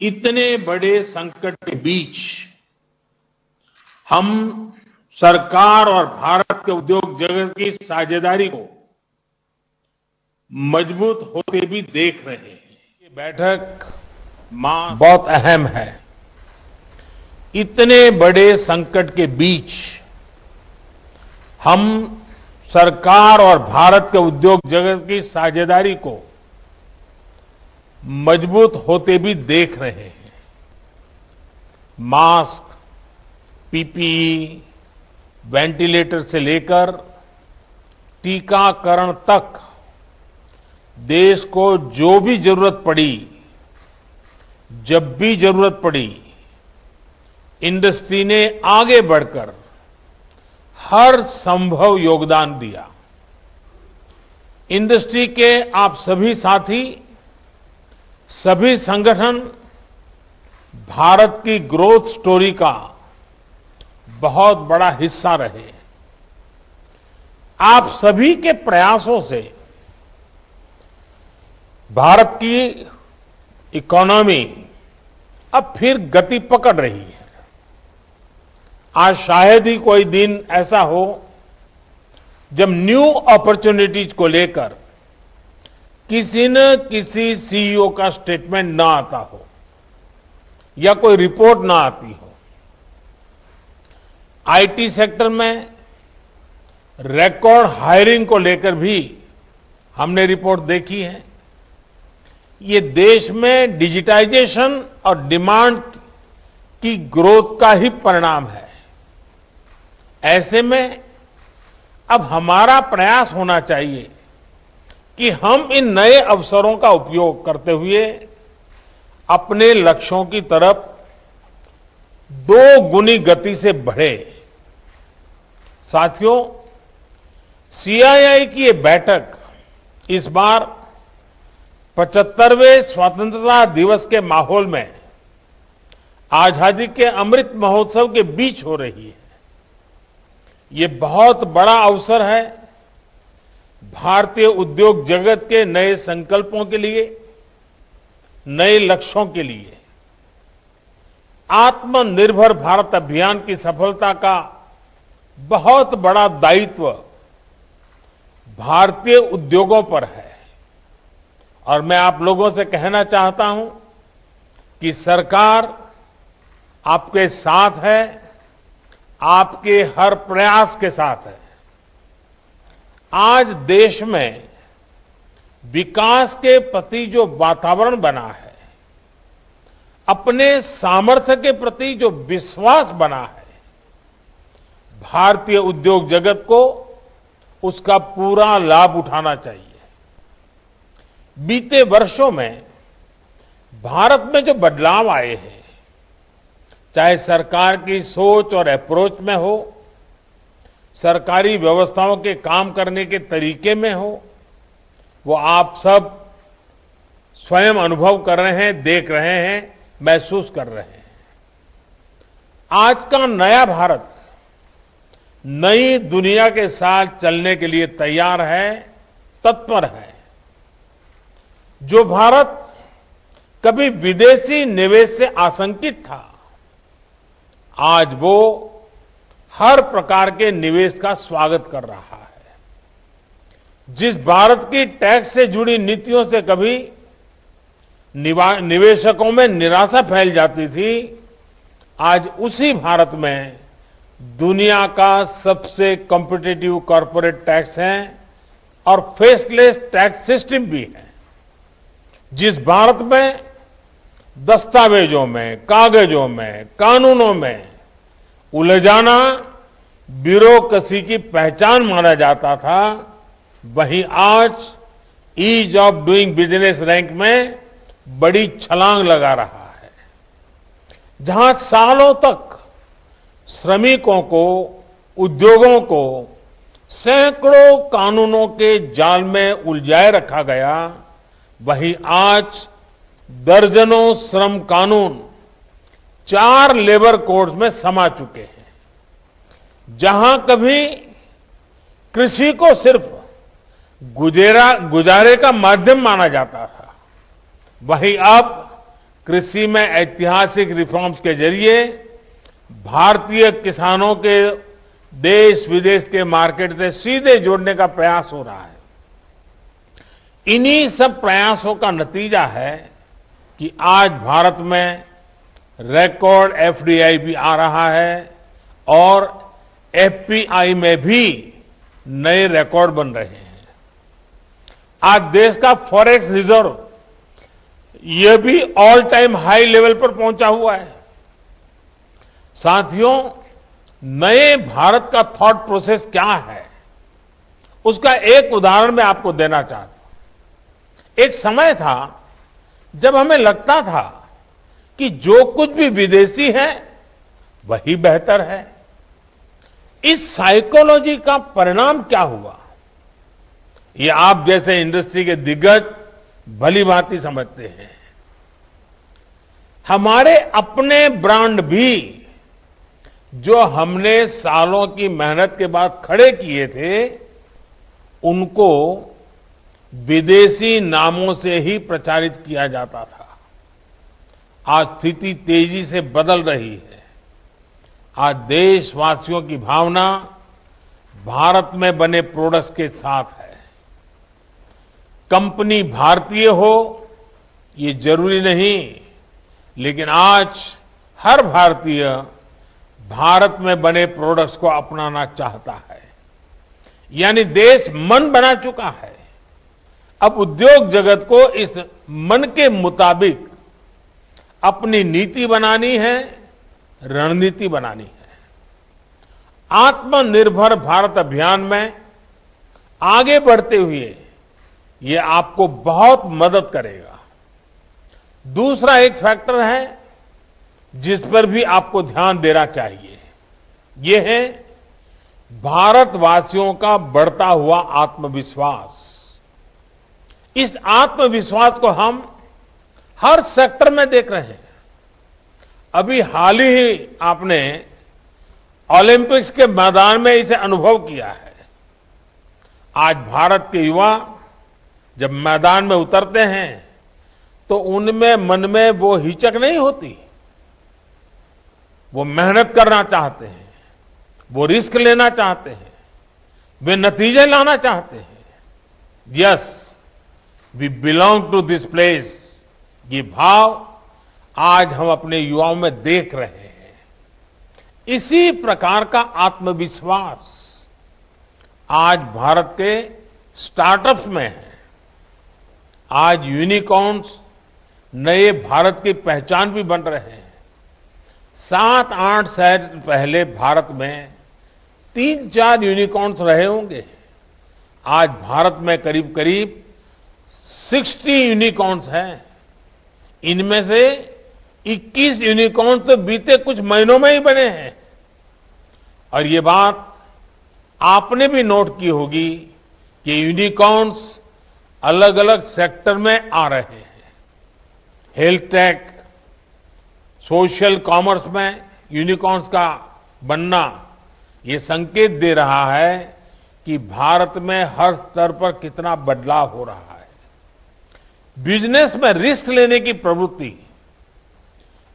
इतने बड़े संकट के बीच हम सरकार और भारत के उद्योग जगत की साझेदारी को मजबूत होते भी देख रहे हैं। ये बैठक बहुत अहम है। इतने बड़े संकट के बीच हम सरकार और भारत के उद्योग जगत की साझेदारी को मजबूत होते भी देख रहे हैं। मास्क, पीपीई, वेंटिलेटर से लेकर टीकाकरण तक देश को जो भी जरूरत पड़ी, जब भी जरूरत पड़ी, इंडस्ट्री ने आगे बढ़कर हर संभव योगदान दिया। इंडस्ट्री के आप सभी साथी, सभी संगठन भारत की ग्रोथ स्टोरी का बहुत बड़ा हिस्सा रहे। आप सभी के प्रयासों से भारत की इकोनॉमी अब फिर गति पकड़ रही है। आज शायद ही कोई दिन ऐसा हो जब न्यू अपॉर्चुनिटीज को लेकर किसी न किसी सीईओ का स्टेटमेंट ना आता हो या कोई रिपोर्ट ना आती हो। आईटी सेक्टर में रिकॉर्ड हायरिंग को लेकर भी हमने रिपोर्ट देखी है। ये देश में डिजिटाइजेशन और डिमांड की ग्रोथ का ही परिणाम है। ऐसे में अब हमारा प्रयास होना चाहिए कि हम इन नए अवसरों का उपयोग करते हुए अपने लक्ष्यों की तरफ 2 गुनी गति से बढ़े। साथियों, सीआईआई की ये बैठक इस बार 75वें स्वतंत्रता दिवस के माहौल में आजादी के अमृत महोत्सव के बीच हो रही है। ये बहुत बड़ा अवसर है भारतीय उद्योग जगत के नए संकल्पों के लिए, नए लक्ष्यों के लिए। आत्मनिर्भर भारत अभियान की सफलता का बहुत बड़ा दायित्व भारतीय उद्योगों पर है। और मैं आप लोगों से कहना चाहता हूं कि सरकार आपके साथ है, आपके हर प्रयास के साथ है। आज देश में विकास के प्रति जो वातावरण बना है, अपने सामर्थ्य के प्रति जो विश्वास बना है, भारतीय उद्योग जगत को उसका पूरा लाभ उठाना चाहिए। बीते वर्षों में भारत में जो बदलाव आए हैं, चाहे सरकार की सोच और अप्रोच में हो, सरकारी व्यवस्थाओं के काम करने के तरीके में हो, वो आप सब स्वयं अनुभव कर रहे हैं, देख रहे हैं, महसूस कर रहे हैं। आज का नया भारत नई दुनिया के साथ चलने के लिए तैयार है, तत्पर है। जो भारत कभी विदेशी निवेश से आशंकित था, आज वो हर प्रकार के निवेश का स्वागत कर रहा है। जिस भारत की टैक्स से जुड़ी नीतियों से कभी निवेशकों में निराशा फैल जाती थी, आज उसी भारत में दुनिया का सबसे कॉम्पिटिटिव कॉर्पोरेट टैक्स है और फेसलेस टैक्स सिस्टम भी है। जिस भारत में दस्तावेजों में, कागजों में, कानूनों में उलझाना ब्यूरोक्रेसी की पहचान माना जाता था, वहीं आज ease of doing business rank में बड़ी छलांग लगा रहा है। जहां सालों तक श्रमिकों को, उद्योगों को सैकड़ों कानूनों के जाल में उलझाए रखा गया, वहीं आज दर्जनों श्रम कानून 4 लेबर कोड्स में समा चुके हैं। जहां कभी कृषि को सिर्फ गुजारे का माध्यम माना जाता था, वहीं अब कृषि में ऐतिहासिक रिफॉर्म्स के जरिए भारतीय किसानों के देश विदेश के मार्केट से सीधे जोड़ने का प्रयास हो रहा है। इन्हीं सब प्रयासों का नतीजा है कि आज भारत में रिकॉर्ड एफडीआई भी आ रहा है और एफपीआई में भी नए रिकॉर्ड बन रहे हैं। आज देश का फॉरेक्स रिजर्व यह भी ऑल टाइम हाई लेवल पर पहुंचा हुआ है। साथियों, नए भारत का थॉट प्रोसेस क्या है, उसका एक उदाहरण मैं आपको देना चाहता हूं। एक समय था जब हमें लगता था कि जो कुछ भी विदेशी है वही बेहतर है। इस साइकोलॉजी का परिणाम क्या हुआ, ये आप जैसे इंडस्ट्री के दिग्गज भली भांति समझते हैं। हमारे अपने ब्रांड भी जो हमने सालों की मेहनत के बाद खड़े किए थे, उनको विदेशी नामों से ही प्रचारित किया जाता था। आज स्थिति तेजी से बदल रही है। आज देशवासियों की भावना भारत में बने प्रोडक्ट्स के साथ है। कंपनी भारतीय हो ये जरूरी नहीं, लेकिन आज हर भारतीय भारत में बने प्रोडक्ट्स को अपनाना चाहता है। यानी देश मन बना चुका है। अब उद्योग जगत को इस मन के मुताबिक अपनी नीति बनानी है, रणनीति बनानी है। आत्मनिर्भर भारत अभियान में आगे बढ़ते हुए ये आपको बहुत मदद करेगा। दूसरा एक फैक्टर है जिस पर भी आपको ध्यान देना चाहिए, ये है भारतवासियों का बढ़ता हुआ आत्मविश्वास। इस आत्मविश्वास को हम हर सेक्टर में देख रहे हैं। अभी हाल ही आपने ओलंपिक्स के मैदान में इसे अनुभव किया है। आज भारत के युवा जब मैदान में उतरते हैं तो उनमें मन में वो हिचक नहीं होती। वो मेहनत करना चाहते हैं, वो रिस्क लेना चाहते हैं, वे नतीजे लाना चाहते हैं। Yes, we belong to this place, ये भाव आज हम अपने युवाओं में देख रहे हैं। इसी प्रकार का आत्मविश्वास आज भारत के स्टार्टअप्स में है। आज यूनिकॉर्न्स नए भारत की पहचान भी बन रहे हैं। 7-8 साल पहले भारत में 3-4 यूनिकॉर्न्स रहे होंगे। आज भारत में करीब करीब 60 यूनिकॉर्न्स हैं। इनमें से 21 यूनिकॉर्न्स तो बीते कुछ महीनों में ही बने हैं। और ये बात आपने भी नोट की होगी कि यूनिकॉर्न्स अलग अलग सेक्टर में आ रहे हैं। हेल्थ टेक, सोशल कॉमर्स में यूनिकॉर्न्स का बनना ये संकेत दे रहा है कि भारत में हर स्तर पर कितना बदलाव हो रहा है। बिजनेस में रिस्क लेने की प्रवृत्ति,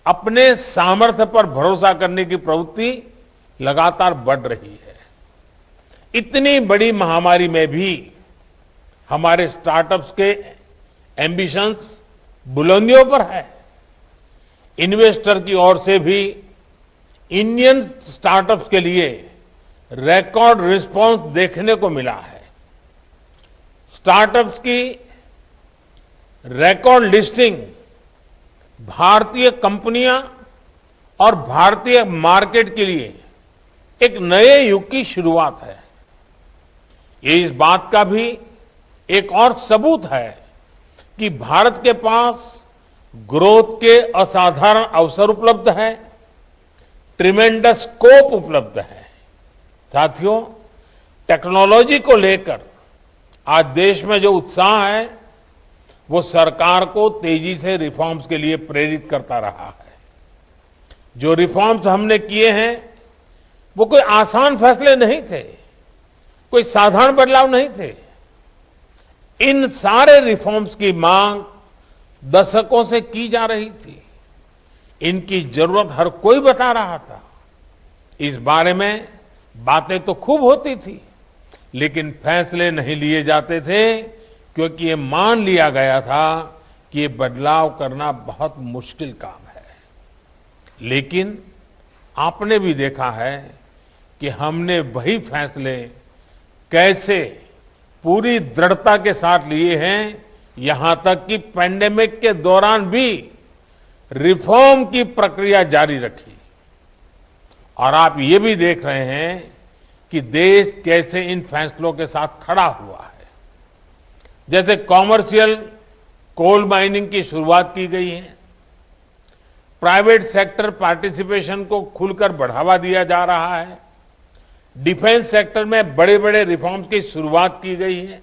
अपने सामर्थ्य पर भरोसा करने की प्रवृत्ति लगातार बढ़ रही है। इतनी बड़ी महामारी में भी हमारे स्टार्टअप्स के एम्बिशंस बुलंदियों पर है। इन्वेस्टर की ओर से भी इंडियन स्टार्टअप्स के लिए रिकॉर्ड रिस्पांस देखने को मिला है। स्टार्टअप्स की रिकॉर्ड लिस्टिंग भारतीय कंपनियां और भारतीय मार्केट के लिए एक नए युग की शुरुआत है। ये इस बात का भी एक और सबूत है कि भारत के पास ग्रोथ के असाधारण अवसर उपलब्ध है, ट्रिमेंडस स्कोप उपलब्ध है। साथियों, टेक्नोलॉजी को लेकर आज देश में जो उत्साह है वो सरकार को तेजी से रिफॉर्म्स के लिए प्रेरित करता रहा है। जो रिफॉर्म्स हमने किए हैं वो कोई आसान फैसले नहीं थे, कोई साधारण बदलाव नहीं थे। इन सारे रिफॉर्म्स की मांग दशकों से की जा रही थी। इनकी जरूरत हर कोई बता रहा था। इस बारे में बातें तो खूब होती थी, लेकिन फैसले नहीं लिए जाते थे क्योंकि ये मान लिया गया था कि ये बदलाव करना बहुत मुश्किल काम है। लेकिन आपने भी देखा है कि हमने वही फैसले कैसे पूरी दृढ़ता के साथ लिए हैं, यहां तक कि पैंडेमिक के दौरान भी रिफॉर्म की प्रक्रिया जारी रखी। और आप ये भी देख रहे हैं कि देश कैसे इन फैसलों के साथ खड़ा हुआ है। जैसे कॉमर्शियल कोल माइनिंग की शुरुआत की गई है, प्राइवेट सेक्टर पार्टिसिपेशन को खुलकर बढ़ावा दिया जा रहा है, डिफेंस सेक्टर में बड़े बड़े रिफॉर्म्स की शुरुआत की गई है,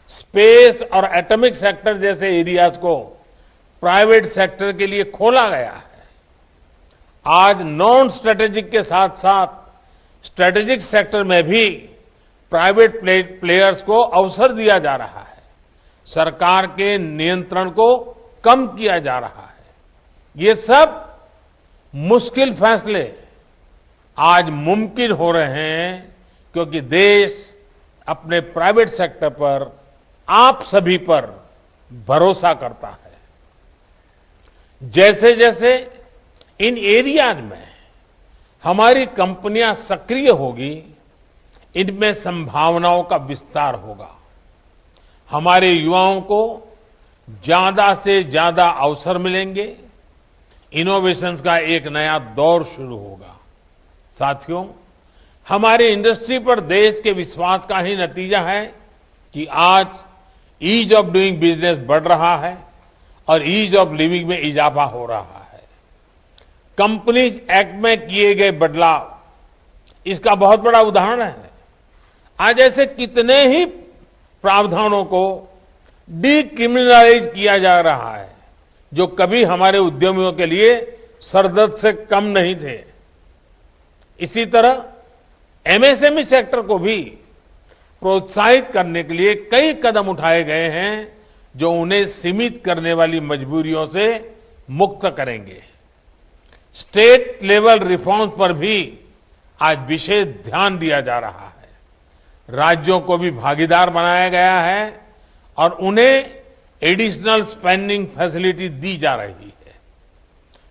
स्पेस और एटॉमिक सेक्टर जैसे एरियाज को प्राइवेट सेक्टर के लिए खोला गया है। आज नॉन स्ट्रेटेजिक के साथ साथ स्ट्रेटेजिक सेक्टर में भी प्राइवेट प्लेयर्स को अवसर दिया जा रहा है। सरकार के नियंत्रण को कम किया जा रहा है। ये सब मुश्किल फैसले आज मुमकिन हो रहे हैं क्योंकि देश अपने प्राइवेट सेक्टर पर, आप सभी पर भरोसा करता है। जैसे जैसे इन एरियाज में हमारी कंपनियां सक्रिय होगी, इनमें संभावनाओं का विस्तार होगा। हमारे युवाओं को ज्यादा से ज्यादा अवसर मिलेंगे, इनोवेशंस का एक नया दौर शुरू होगा। साथियों, हमारी इंडस्ट्री पर देश के विश्वास का ही नतीजा है कि आज ईज ऑफ डूइंग बिजनेस बढ़ रहा है और ईज ऑफ लिविंग में इजाफा हो रहा है। कंपनीज एक्ट में किए गए बदलाव इसका बहुत बड़ा उदाहरण है। आज ऐसे कितने ही प्रावधानों को डीक्रिमिनलाइज किया जा रहा है जो कभी हमारे उद्यमियों के लिए सरदर्द से कम नहीं थे। इसी तरह एमएसएमई सेक्टर को भी प्रोत्साहित करने के लिए कई कदम उठाए गए हैं जो उन्हें सीमित करने वाली मजबूरियों से मुक्त करेंगे। स्टेट लेवल रिफॉर्म्स पर भी आज विशेष ध्यान दिया जा रहा है। राज्यों को भी भागीदार बनाया गया है और उन्हें एडिशनल स्पेंडिंग फैसिलिटी दी जा रही है।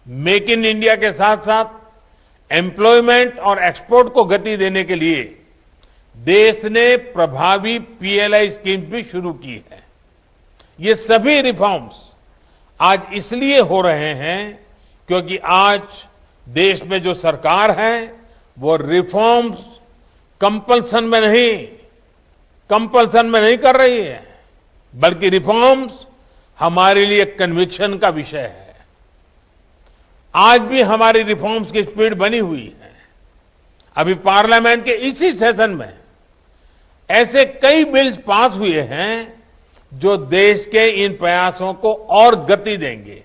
मेक इन इंडिया के साथ साथ एम्प्लॉयमेंट और एक्सपोर्ट को गति देने के लिए देश ने प्रभावी पीएलआई स्कीम भी शुरू की है। ये सभी रिफॉर्म्स आज इसलिए हो रहे हैं क्योंकि आज देश में जो सरकार है वो रिफॉर्म्स कंपल्सन में नहीं कर रही है, बल्कि रिफॉर्म्स हमारे लिए कन्विक्शन का विषय है। आज भी हमारी रिफॉर्म्स की स्पीड बनी हुई है। अभी पार्लियामेंट के इसी सेशन में ऐसे कई बिल्स पास हुए हैं जो देश के इन प्रयासों को और गति देंगे।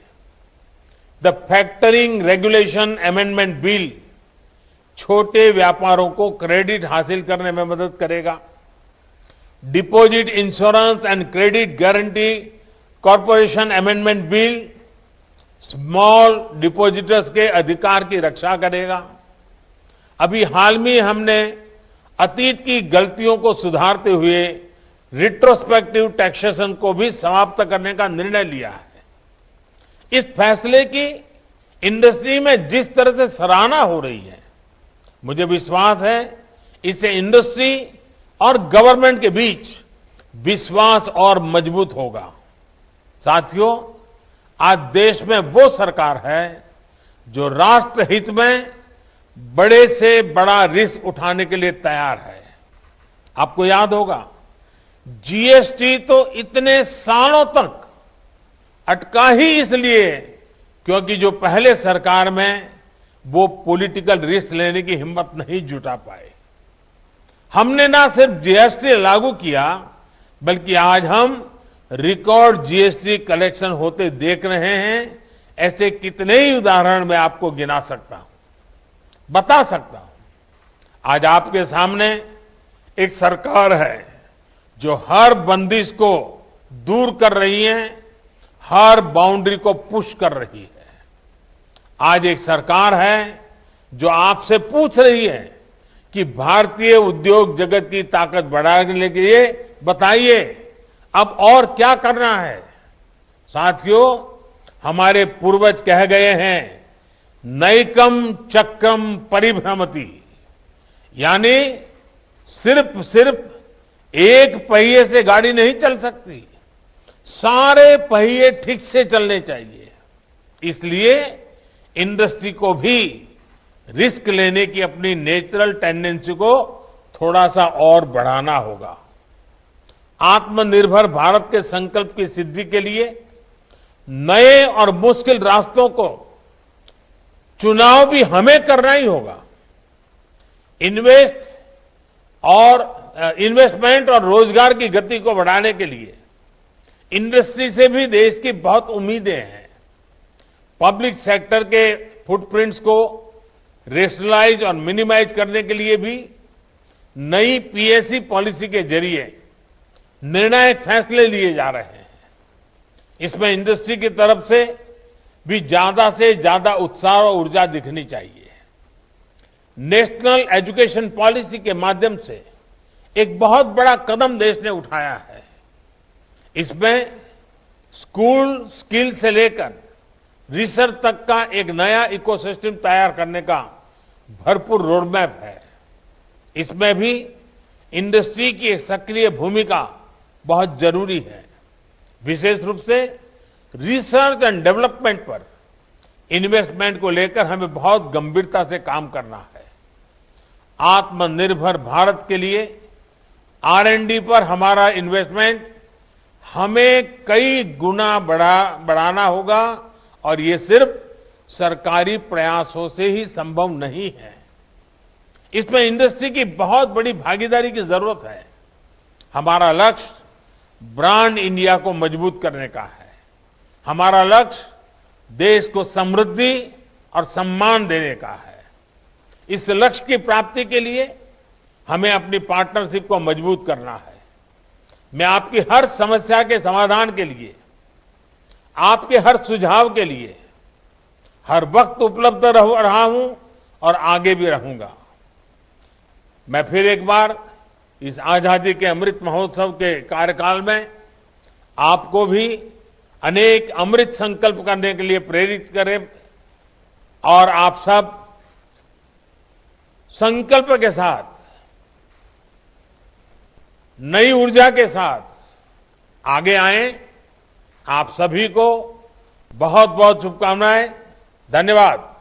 The factoring regulation amendment bill छोटे व्यापारों को क्रेडिट हासिल करने में मदद करेगा। Deposit insurance and credit guarantee corporation amendment bill small depositors के अधिकार की रक्षा करेगा। अभी हाल में हमने अतीत की गलतियों को सुधारते हुए रिट्रोस्पेक्टिव टैक्सेशन को भी समाप्त करने का निर्णय लिया है। इस फैसले की इंडस्ट्री में जिस तरह से सराहना हो रही है, मुझे विश्वास है इससे इंडस्ट्री और गवर्नमेंट के बीच विश्वास और मजबूत होगा। साथियों, आज देश में वो सरकार है जो राष्ट्र हित में बड़े से बड़ा रिस्क उठाने के लिए तैयार है। आपको याद होगा, जीएसटी तो इतने सालों तक अटका ही इसलिए क्योंकि जो पहले सरकार में वो पॉलिटिकल रिस्क लेने की हिम्मत नहीं जुटा पाए। हमने ना सिर्फ जीएसटी लागू किया, बल्कि आज हम रिकॉर्ड जीएसटी कलेक्शन होते देख रहे हैं। ऐसे कितने ही उदाहरण मैं आपको गिना सकता हूं, बता सकता हूं। आज आपके सामने एक सरकार है जो हर बंदिश को दूर कर रही है, हर बाउंड्री को पुश कर रही है। आज एक सरकार है जो आपसे पूछ रही है कि भारतीय उद्योग जगत की ताकत बढ़ाने के लिए बताइए अब और क्या करना है। साथियों, हमारे पूर्वज कह गए हैं, नैकम चक्रम परिभ्रमति, यानी सिर्फ एक पहिए से गाड़ी नहीं चल सकती, सारे पहिए ठीक से चलने चाहिए। इसलिए इंडस्ट्री को भी रिस्क लेने की अपनी नेचुरल टेंडेंसी को थोड़ा सा और बढ़ाना होगा। आत्मनिर्भर भारत के संकल्प की सिद्धि के लिए नए और मुश्किल रास्तों को चुनाव भी हमें करना ही होगा। इन्वेस्टमेंट और रोजगार की गति को बढ़ाने के लिए इंडस्ट्री से भी देश की बहुत उम्मीदें हैं। पब्लिक सेक्टर के फुटप्रिंट्स को रेशनलाइज और मिनिमाइज करने के लिए भी नई पीएससी पॉलिसी के जरिए निर्णायक फैसले लिए जा रहे हैं। इसमें इंडस्ट्री की तरफ से भी ज्यादा से ज्यादा उत्साह और ऊर्जा दिखनी चाहिए। नेशनल एजुकेशन पॉलिसी के माध्यम से एक बहुत बड़ा कदम देश ने उठाया है। इसमें स्कूल स्किल से लेकर रिसर्च तक का एक नया इकोसिस्टम तैयार करने का भरपूर रोडमैप है। इसमें भी इंडस्ट्री की एक सक्रिय भूमिका बहुत जरूरी है। विशेष रूप से रिसर्च एंड डेवलपमेंट पर इन्वेस्टमेंट को लेकर हमें बहुत गंभीरता से काम करना है। आत्मनिर्भर भारत के लिए R&D पर हमारा इन्वेस्टमेंट हमें कई गुना बढ़ाना होगा और ये सिर्फ सरकारी प्रयासों से ही संभव नहीं है। इसमें इंडस्ट्री की बहुत बड़ी भागीदारी की जरूरत है। हमारा लक्ष्य ब्रांड इंडिया को मजबूत करने का है। हमारा लक्ष्य देश को समृद्धि और सम्मान देने का है। इस लक्ष्य की प्राप्ति के लिए हमें अपनी पार्टनरशिप को मजबूत करना है। मैं आपकी हर समस्या के समाधान के लिए, आपके हर सुझाव के लिए हर वक्त उपलब्ध रहा हूं और आगे भी रहूंगा। मैं फिर एक बार इस आजादी के अमृत महोत्सव के कार्यकाल में आपको भी अनेक अमृत संकल्प करने के लिए प्रेरित करें और आप सब संकल्प के साथ, नई ऊर्जा के साथ आगे आए। आप सभी को बहुत बहुत शुभकामनाएं। धन्यवाद।